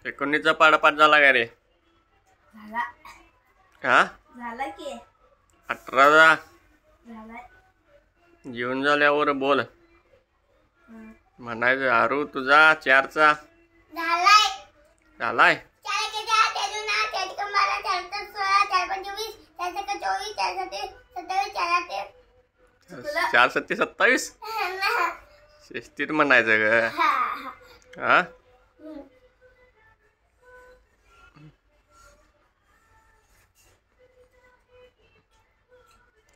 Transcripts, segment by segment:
19चा पाडापाठ झाला का रे? झाला. हा झाला की 18चा झालाय. जेवण झाल्यावर बोल म्हणायचं. आरू तुझा 4चा झालाय. झालाय. 4 के 4 तेजू ना 4 के 12 4 के 16 4 5 20 4 के 24 4 के 27 4 के 4 7 27 शिस्तीत म्हणायचं ग. हा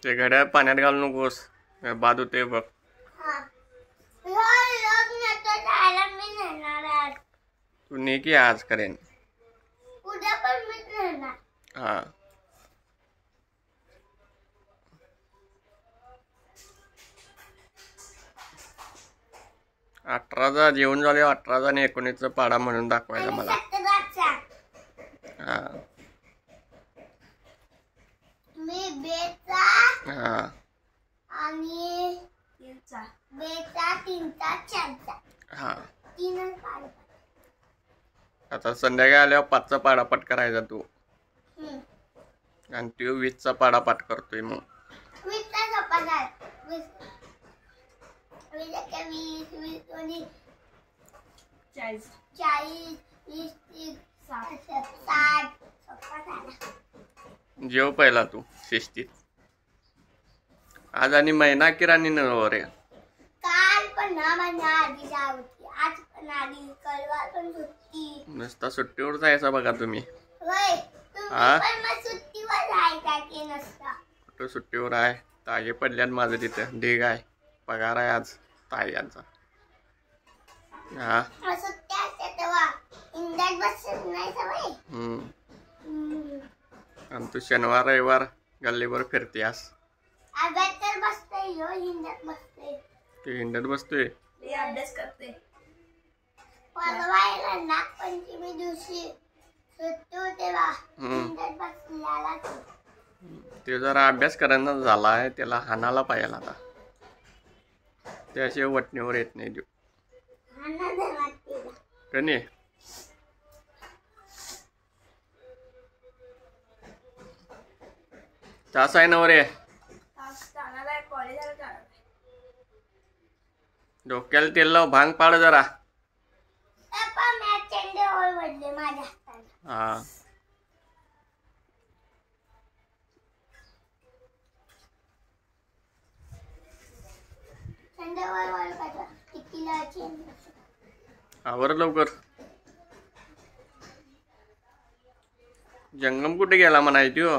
ते घड्याळ पाण्यात घालू नकोस, बाद होते बघ. तू नाही की आज करेन. उद्या पण मीच नेणार. हा 18चा जेवण झाले. 18चा आणि 19चा पाडा म्हणून दाखवायचा मला. हा मी बेचा हा आणि बेचा 3चा 4चा हा 3च पाडा. आता संध्याकाळी आल्यावर 5चा पाडापाठ करायचा तू. आणि तू 20चा पाडापाठ करतोय मग. 20चा सोपा झाला. 20 40 20 30 60 सोपा झाला. जेव पहिला तू शिस्तीत. आज आणि महिना किराणी नवर रे. काल पण ना महिना आधी होती. आज पण आधी कलवार पण सुट्टी. नुसता सुट्टीवर जायचा बघा तुम्ही. होय तुम्ही पण मग सुट्टीवर जायचा की नसता. कुठं सुट्टीवर आहे? तागे पडल्यात माझं तिथं. ढीग आहे. पगार आहे आज ताग्यांचा. हा सुट्टी असते तेव्हा इंदात बसत नाही सवय. आणि तू शनिवार रविवार गल्लीवर फिरतेस. अभ्यास तर बसतोय ह्यो हिंडत बसतोय. तू हिंडत बसतोय. मी अभ्यास करते. परवा नागपंचमी दिवशी सुट्टी होते बा. हिंडत बसलेला. ते जरा अभ्यास करायला झाला आहे. त्याला हाणाला पाहिजे आता. त्याशिवाय वटणीवर येत नाही देऊ कणी. तास आहे ना रे. डोक्याला तेल लाव. भांग पाड जरा. हा आवर लवकर. जंगम कुठे गेला म्हणायची हो.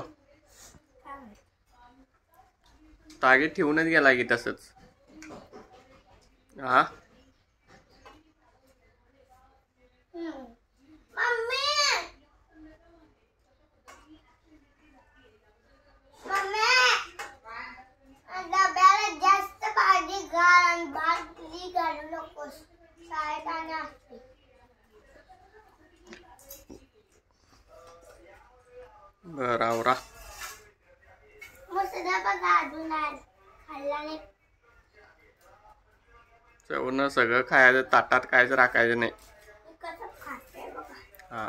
तागे ठेवूनच गेला की तसंच. हा जास्त भाजी घाल. भाजी घालू नकोस. बर आवरा. मसुदा बघा अजून खाल्ला नाही. चवनं सगळं खायचं. ताटात कायच राखायचं नाही. कसं खाते बघा. हा